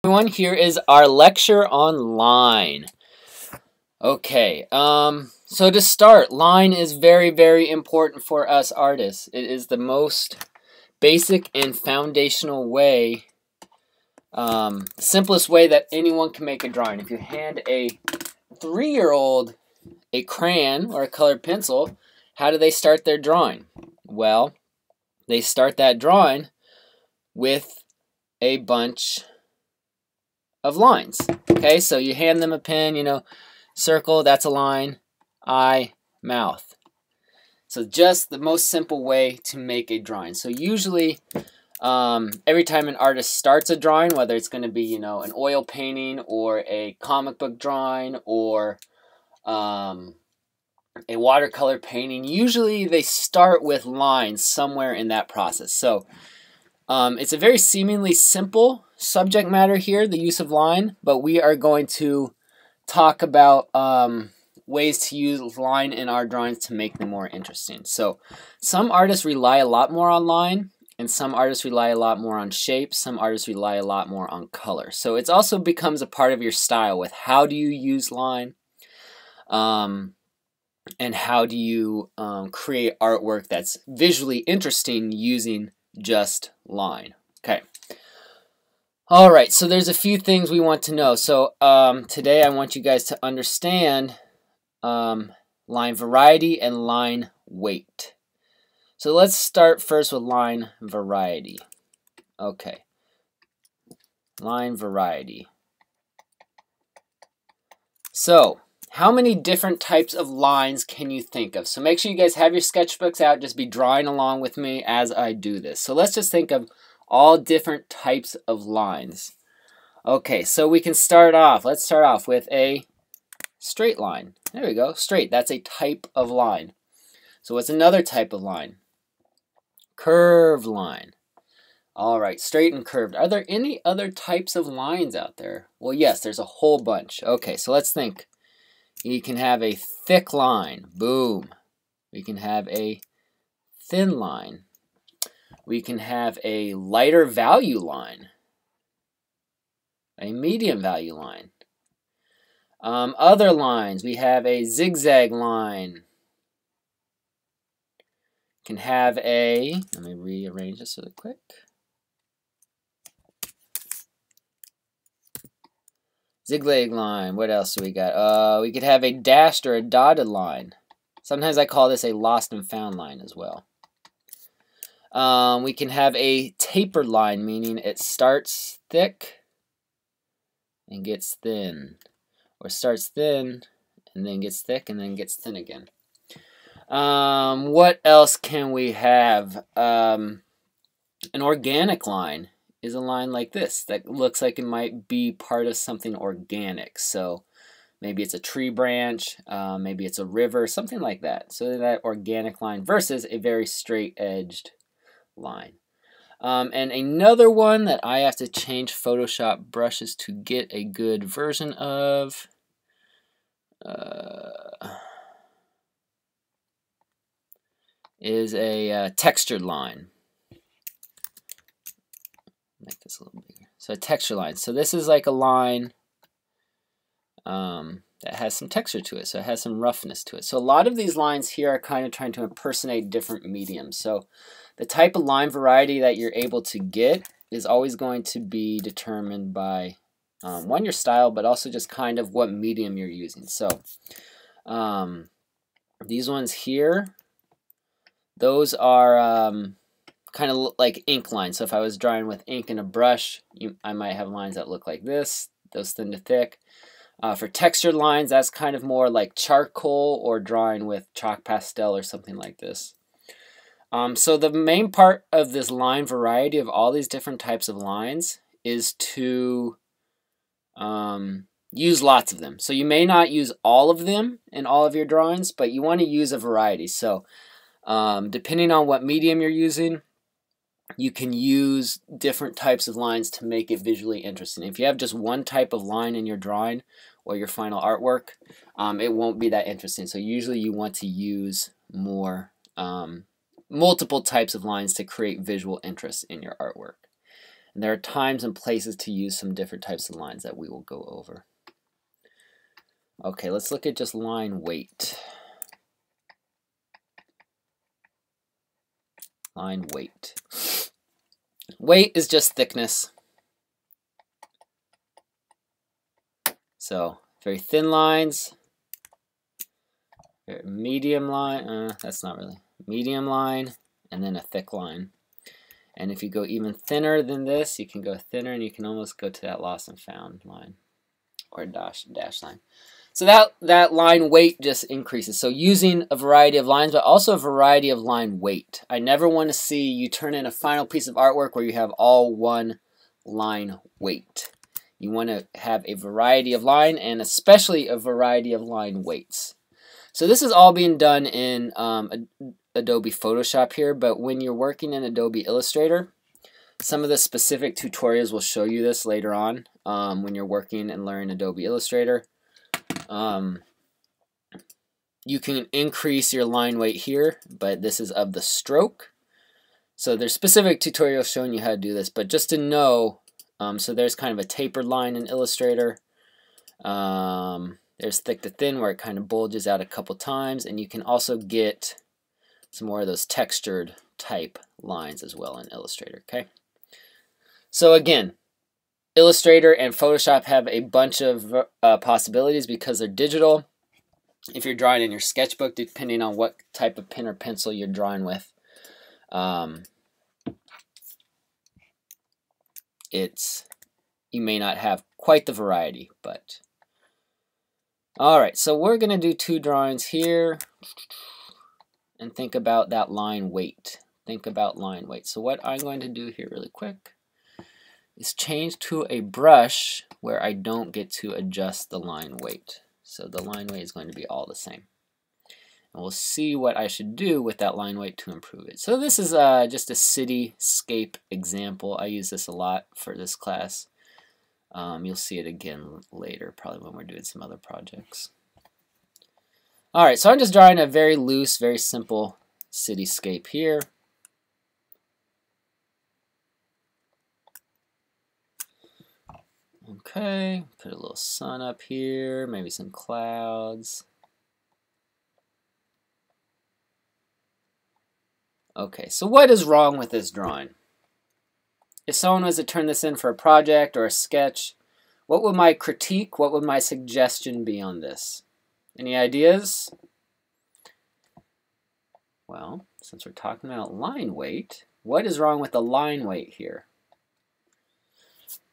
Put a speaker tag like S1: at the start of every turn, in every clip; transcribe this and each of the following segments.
S1: Everyone, here is our lecture on line. Okay, so to start, line is very, very important for us artists. It is the most basic and foundational way, simplest way that anyone can make a drawing. If you hand a 3-year-old a crayon or a colored pencil, how do they start their drawing? Well, they start that drawing with a bunch of lines. Okay, so you hand them a pen, circle, that's a line, eye, mouth. So just the most simple way to make a drawing. So usually, every time an artist starts a drawing, whether it's going to be, an oil painting or a comic book drawing or a watercolor painting, usually they start with lines somewhere in that process. So it's a very seemingly simple subject matter here, the use of line, but we are going to talk about ways to use line in our drawings to make them more interesting. So some artists rely a lot more on line, and some artists rely a lot more on shape, some artists rely a lot more on color. So it also becomes a part of your style with how do you use line, and how do you create artwork that's visually interesting using just line. Okay. All right, so there's a few things we want to know. So today I want you guys to understand line variety and line weight. So let's start first with line variety. Okay, line variety. So how many different types of lines can you think of? So make sure you guys have your sketchbooks out. Just be drawing along with me as I do this. So let's just think of all different types of lines. Okay, so we can start off. Let's start off with a straight line. There we go, straight. That's a type of line. So what's another type of line? Curved line. All right, straight and curved. Are there any other types of lines out there? Well, yes, there's a whole bunch. Okay, so let's think. You can have a thick line. Boom. We can have a thin line. We can have a lighter value line, a medium value line. Other lines, we have a zigzag line. Can have a, let me rearrange this really quick. Zigzag line, what else do we got? We could have a dashed or a dotted line. Sometimes I call this a lost and found line as well. We can have a tapered line, meaning it starts thick and gets thin, or starts thin and then gets thick and then gets thin again. What else can we have? An organic line is a line like this that looks like it might be part of something organic. So maybe it's a tree branch, maybe it's a river, something like that. So that organic line versus a very straight-edged line. And another one that I have to change Photoshop brushes to get a good version of is a textured line. Make this a little bigger. So a texture line. So this is like a line that has some texture to it. So it has some roughness to it. So a lot of these lines here are kind of trying to impersonate different mediums. So the type of line variety that you're able to get is always going to be determined by one, your style, but also just kind of what medium you're using. So these ones here, those are kind of like ink lines. So if I was drawing with ink and a brush, I might have lines that look like this, those thin to thick. For textured lines, that's kind of more like charcoal or drawing with chalk pastel or something like this. So the main part of this line variety of all these different types of lines is to use lots of them. So you may not use all of them in all of your drawings, but you want to use a variety. So depending on what medium you're using, you can use different types of lines to make it visually interesting. If you have just one type of line in your drawing or your final artwork, it won't be that interesting. So usually you want to use more multiple types of lines to create visual interest in your artwork. And there are times and places to use some different types of lines that we will go over. Okay, let's look at just line weight. Line weight. Weight is just thickness. So, very thin lines, medium line, that's not really, medium line, and then a thick line. And if you go even thinner than this, you can go thinner and you can almost go to that lost and found line or dash line. So that line weight just increases. So using a variety of lines, but also a variety of line weight. I never want to see you turn in a final piece of artwork where you have all one line weight. You want to have a variety of line and especially a variety of line weights. So this is all being done in Adobe Photoshop here, but when you're working in Adobe Illustrator, some of the specific tutorials will show you this later on when you're working and learning Adobe Illustrator. You can increase your line weight here, but this is of the stroke. So there's specific tutorials showing you how to do this, but just to know, so there's kind of a tapered line in Illustrator. There's thick to thin where it kind of bulges out a couple times, and you can also get some more of those textured type lines as well in Illustrator, okay? So again, Illustrator and Photoshop have a bunch of possibilities because they're digital. If you're drawing in your sketchbook, depending on what type of pen or pencil you're drawing with, you may not have quite the variety, but alright, so we're going to do two drawings here and think about that line weight. Think about line weight. So what I'm going to do here really quick is change to a brush where I don't get to adjust the line weight. So the line weight is going to be all the same. And we'll see what I should do with that line weight to improve it. So this is just a cityscape example. I use this a lot for this class. You'll see it again later, probably when we're doing some other projects. Alright, so I'm just drawing a very loose, very simple cityscape here. Okay, put a little sun up here, maybe some clouds. Okay, so what is wrong with this drawing? If someone was to turn this in for a project or a sketch, what would my critique, what would my suggestion be on this? Any ideas? Well, since we're talking about line weight, what is wrong with the line weight here?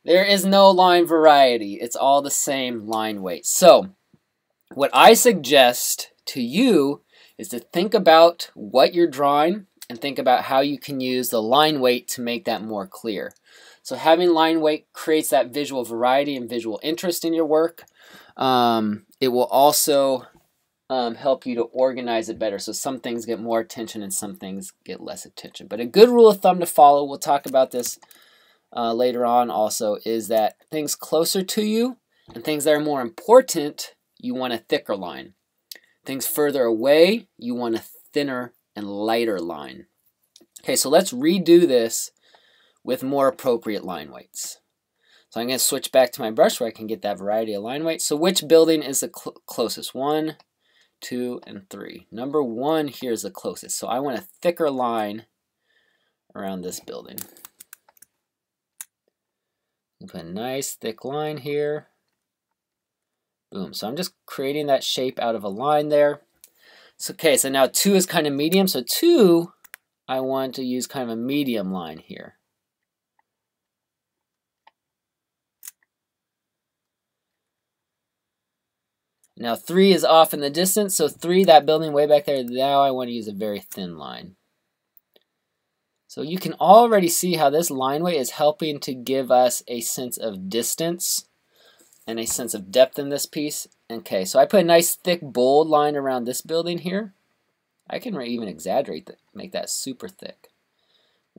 S1: There is no line variety. It's all the same line weight. So, what I suggest to you is to think about what you're drawing and think about how you can use the line weight to make that more clear. So having line weight creates that visual variety and visual interest in your work. It will also help you to organize it better. So some things get more attention and some things get less attention. But a good rule of thumb to follow, we'll talk about this later on also, is that things closer to you and things that are more important, you want a thicker line. Things further away, you want a thinner and lighter line. Okay, so let's redo this with more appropriate line weights. So I'm going to switch back to my brush where I can get that variety of line weights. So which building is the closest? 1, 2, and 3. Number 1 here is the closest. So I want a thicker line around this building. Put a nice thick line here. Boom. So I'm just creating that shape out of a line there. So, okay, so now 2 is kind of medium. So 2, I want to use kind of a medium line here. Now 3 is off in the distance. So 3, that building way back there, now I want to use a very thin line. So you can already see how this line weight is helping to give us a sense of distance and a sense of depth in this piece. Okay, so I put a nice thick bold line around this building here. I can even exaggerate that, make that super thick.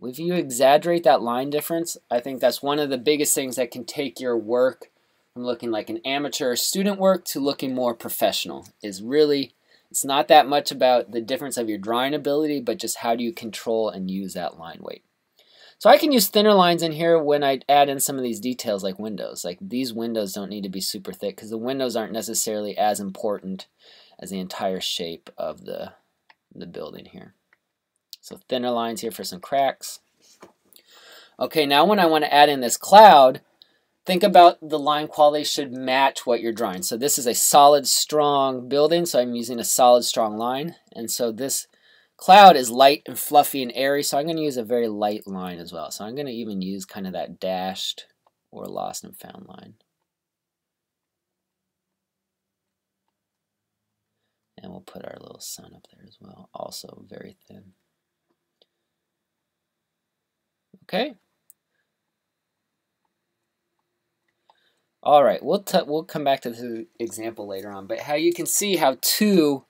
S1: If you exaggerate that line difference, I think that's one of the biggest things that can take your work from looking like an amateur student work to looking more professional. Is really, it's not that much about the difference of your drawing ability, but just how do you control and use that line weight. So I can use thinner lines in here when I add in some of these details like windows. Like these windows don't need to be super thick because the windows aren't necessarily as important as the entire shape of the building here. So thinner lines here for some cracks. Okay, now when I want to add in this cloud, think about the line quality should match what you're drawing. So this is a solid, strong building, so I'm using a solid, strong line. And so this cloud is light and fluffy and airy, so I'm going to use a very light line as well. So I'm going to even use kind of that dashed or lost and found line. And we'll put our little sun up there as well, also very thin. Okay. All right, we'll come back to this example later on, but how you can see how 2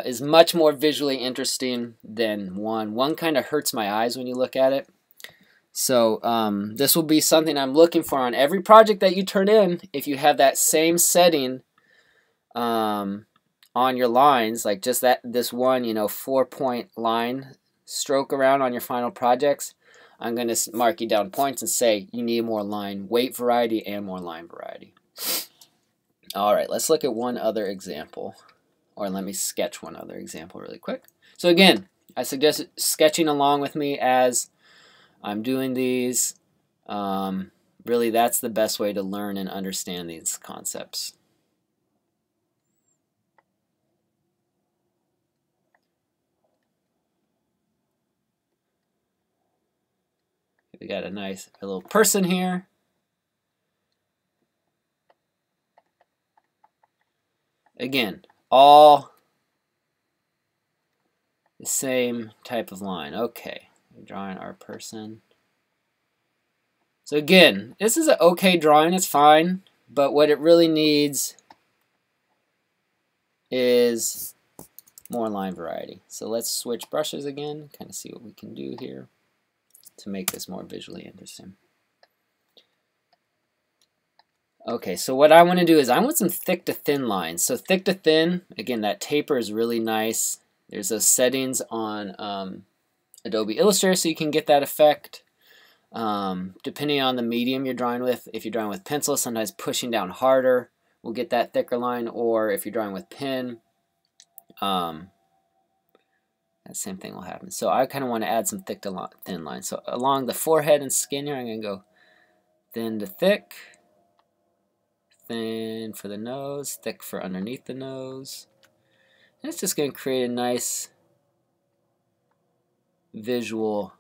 S1: is much more visually interesting than 1. 1 kind of hurts my eyes when you look at it. So this will be something I'm looking for on every project that you turn in. If you have that same setting on your lines, like just this one, 4-point line stroke around on your final projects, I'm going to mark you down points and say you need more line weight variety and more line variety. All right, let's look at one other example, or let me sketch one other example really quick. So again, I suggest sketching along with me as I'm doing these. Really, that's the best way to learn and understand these concepts. We got a little person here. Again, all the same type of line. Okay, we're drawing our person. So again, this is an okay drawing, it's fine, but what it really needs is more line variety. So let's switch brushes again, kind of see what we can do here to make this more visually interesting. Okay, so what I want to do is I want some thick to thin lines. So thick to thin, again, that taper is really nice. There's those settings on Adobe Illustrator so you can get that effect. Depending on the medium you're drawing with, if you're drawing with pencil, sometimes pushing down harder will get that thicker line, or if you're drawing with pen, that same thing will happen. So I kind of want to add some thick to thin lines. So along the forehead and skin here, I'm going to go thin to thick, thin for the nose, thick for underneath the nose. And it's just going to create a nice visual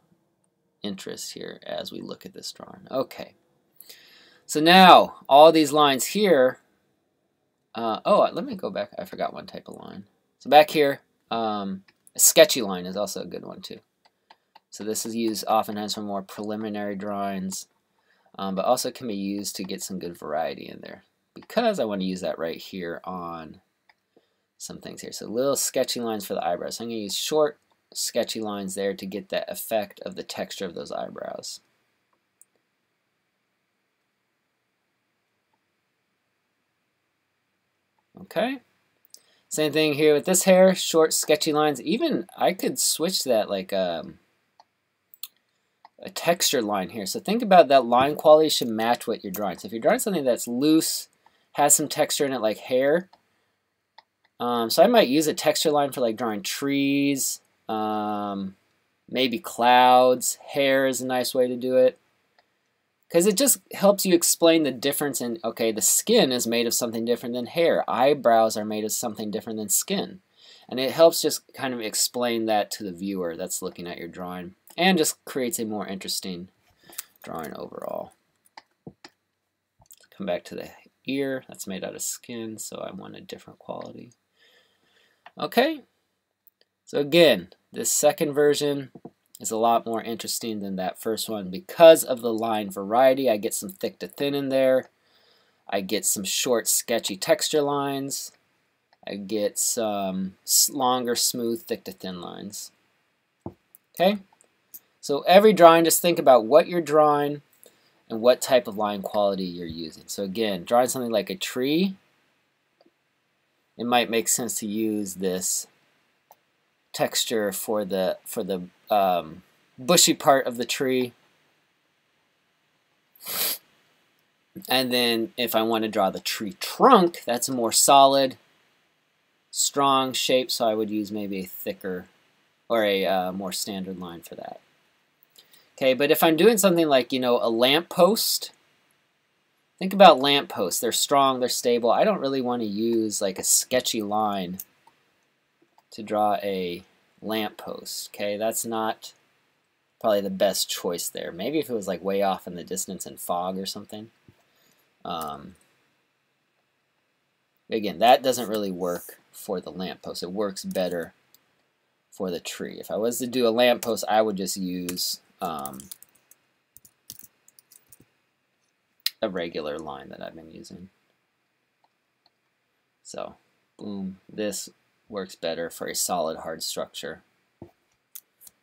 S1: interest here as we look at this drawing. Okay. So now all these lines here, let me go back. I forgot one type of line. So back here, a sketchy line is also a good one too. So this is used oftentimes for more preliminary drawings, but also can be used to get some good variety in there, because I want to use that right here on some things here. So little sketchy lines for the eyebrows. So I'm going to use short sketchy lines there to get that effect of the texture of those eyebrows. Okay. Same thing here with this hair, short sketchy lines. Even I could switch that like a texture line here. So think about that line quality should match what you're drawing. So if you're drawing something that's loose, has some texture in it like hair, so I might use a texture line for like drawing trees, maybe clouds. Hair is a nice way to do it, because it just helps you explain the difference in, okay, the skin is made of something different than hair. Eyebrows are made of something different than skin. And it helps just kind of explain that to the viewer that's looking at your drawing, and just creates a more interesting drawing overall. Come back to the ear. That's made out of skin, so I want a different quality. Okay, so again, this second version is a lot more interesting than that first one because of the line variety. I get some thick to thin in there. I get some short sketchy texture lines. I get some longer smooth thick to thin lines. Okay, so every drawing, just think about what you're drawing and what type of line quality you're using. So again, drawing something like a tree, it might make sense to use this texture for the bushy part of the tree. And then if I want to draw the tree trunk, that's a more solid, strong shape, so I would use maybe a thicker or a more standard line for that. Okay, but if I'm doing something like, you know, a lamp post, think about lamp posts. They're strong, they're stable. I don't really want to use like a sketchy line to draw a lamp post. Okay, that's not probably the best choice there. Maybe if it was like way off in the distance in fog or something. Again, that doesn't really work for the lamppost. It works better for the tree. If I was to do a lamppost, I would just use a regular line that I've been using. So, boom, this works better for a solid, hard structure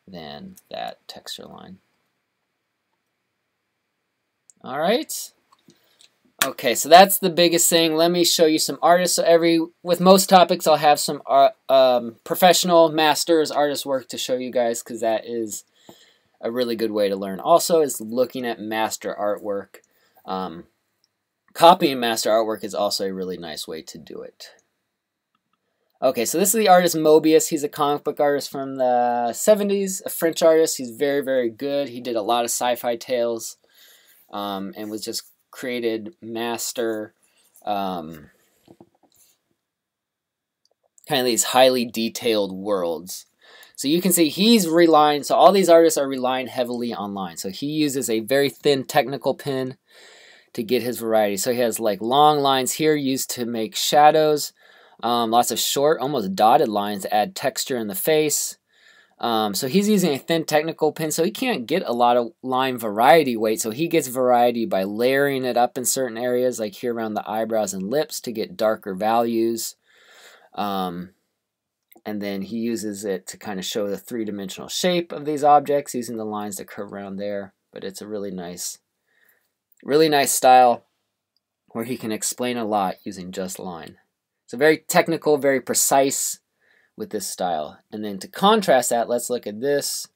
S1: than that texture line. All right. Okay, so that's the biggest thing. Let me show you some artists. So with most topics, I'll have some professional masters artist work to show you guys, because that is a really good way to learn. Also, is looking at master artwork. Copying master artwork is also a really nice way to do it. Okay, so this is the artist Moebius. He's a comic book artist from the 70s, a French artist. He's very, very good. He did a lot of sci-fi tales and was just created master kind of these highly detailed worlds. So you can see he's relying, so all these artists are relying heavily on lines. So he uses a very thin technical pen to get his variety. So he has like long lines here used to make shadows, lots of short, almost dotted lines to add texture in the face. So he's using a thin technical pen, so he can't get a lot of line variety weight. So he gets variety by layering it up in certain areas, like here around the eyebrows and lips, to get darker values. And then he uses it to kind of show the three-dimensional shape of these objects, using the lines that curve around there. But it's a really nice style where he can explain a lot using just line. So very technical, very precise with this style. And then to contrast that, let's look at this.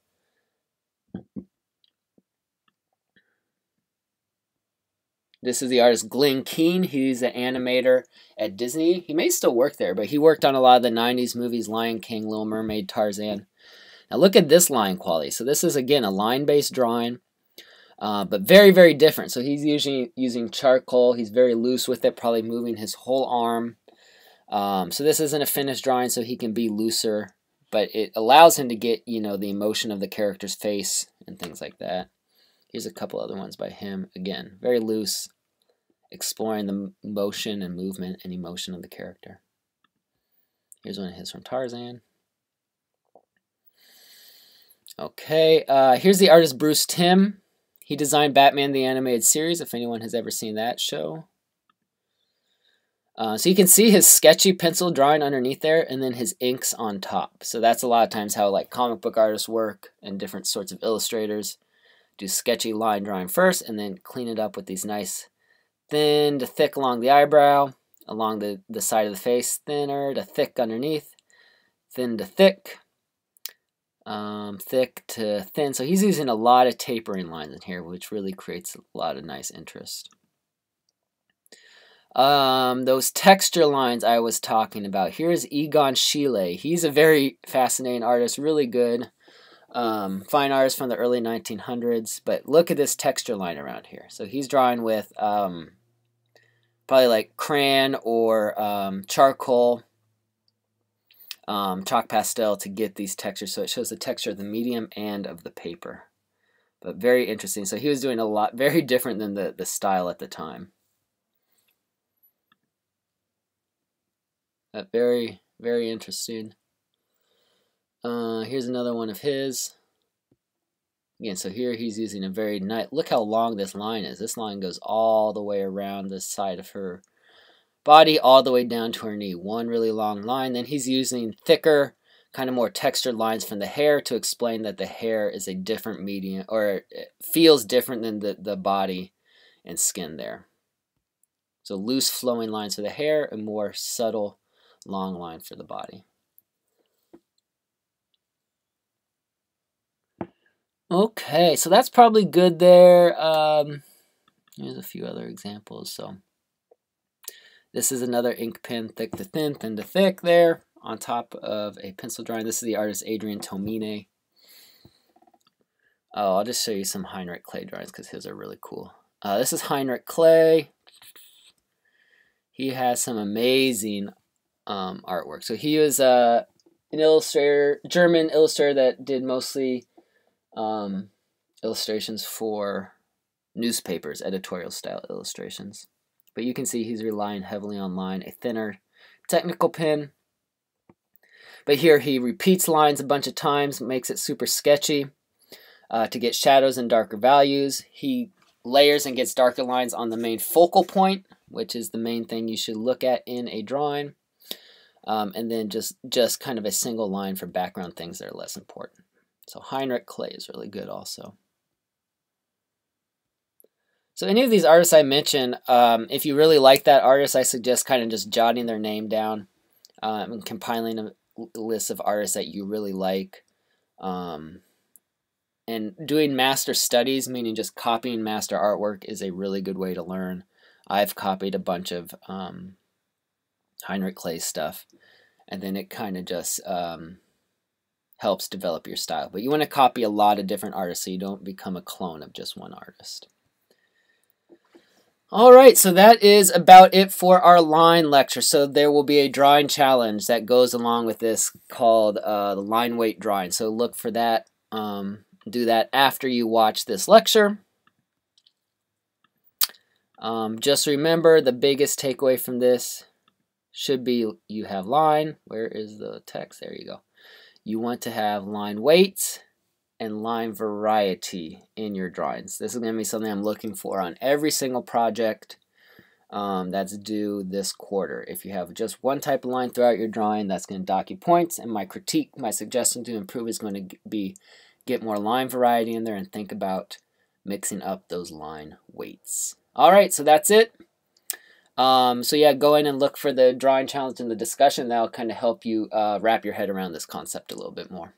S1: This is the artist Glenn Keane. He's an animator at Disney. He may still work there, but he worked on a lot of the 90s movies, Lion King, Little Mermaid, Tarzan. Now look at this line quality. So this is, again, a line-based drawing, but very, very different. So he's usually using charcoal. He's very loose with it, probably moving his whole arm. So this isn't a finished drawing, so he can be looser, but it allows him to get, you know, the emotion of the character's face and things like that. Here's a couple other ones by him. Again, very loose, exploring the motion and movement and emotion of the character. Here's one of his from Tarzan. Okay, here's the artist Bruce Timm. He designed Batman the Animated Series, if anyone has ever seen that show. So you can see his sketchy pencil drawing underneath there, and then his inks on top. So that's a lot of times how like comic book artists work, and different sorts of illustrators do sketchy line drawing first, and then clean it up with these nice thin to thick along the eyebrow, along the side of the face, thinner to thick underneath, thin to thick, thick to thin. So he's using a lot of tapering lines in here, which really creates a lot of nice interest. Those texture lines I was talking about. Here's Egon Schiele. He's a very fascinating artist, really good. Fine artist from the early 1900s. But look at this texture line around here. So he's drawing with probably like crayon or charcoal, chalk pastel to get these textures. So it shows the texture of the medium and of the paper. But very interesting. So he was doing a lot, very different than the style at the time. Very, very interesting. Here's another one of his. Again, so here he's using a very nice, look how long this line is. This line goes all the way around the side of her body, all the way down to her knee. One really long line. Then he's using thicker, kind of more textured lines from the hair to explain that the hair is a different medium, or it feels different than the body and skin there. So loose flowing lines for the hair and more subtle long line for the body. Okay, so that's probably good there. Here's a few other examples. So this is another ink pen, thick to thin, thin to thick there on top of a pencil drawing. This is the artist Adrian Tomine. Oh, I'll just show you some Heinrich Clay drawings because his are really cool. This is Heinrich Clay. He has some amazing artwork. So he was an illustrator, German illustrator that did mostly illustrations for newspapers, editorial style illustrations. But you can see he's relying heavily on line, a thinner technical pen. But here he repeats lines a bunch of times, makes it super sketchy to get shadows and darker values. He layers and gets darker lines on the main focal point, which is the main thing you should look at in a drawing. And then just kind of a single line for background things that are less important. So Heinrich Clay is really good also. So any of these artists I mentioned, if you really like that artist, I suggest kind of just jotting their name down and compiling a list of artists that you really like. And doing master studies, meaning just copying master artwork, is a really good way to learn. I've copied a bunch of Heinrich Clay stuff, and then it kind of just helps develop your style. But you want to copy a lot of different artists so you don't become a clone of just one artist. Alright, so that is about it for our line lecture. So there will be a drawing challenge that goes along with this called the line weight drawing. So look for that. Do that after you watch this lecture. Just remember, the biggest takeaway from this should be you have line. Where is the text? There you go. You want to have line weights and line variety in your drawings. This is going to be something I'm looking for on every single project that's due this quarter. If you have just one type of line throughout your drawing, that's going to dock you points. And my critique, my suggestion to improve is going to be get more line variety in there and think about mixing up those line weights. All right, so that's it. So yeah, go in and look for the drawing challenge and the discussion. That'll kind of help you wrap your head around this concept a little bit more.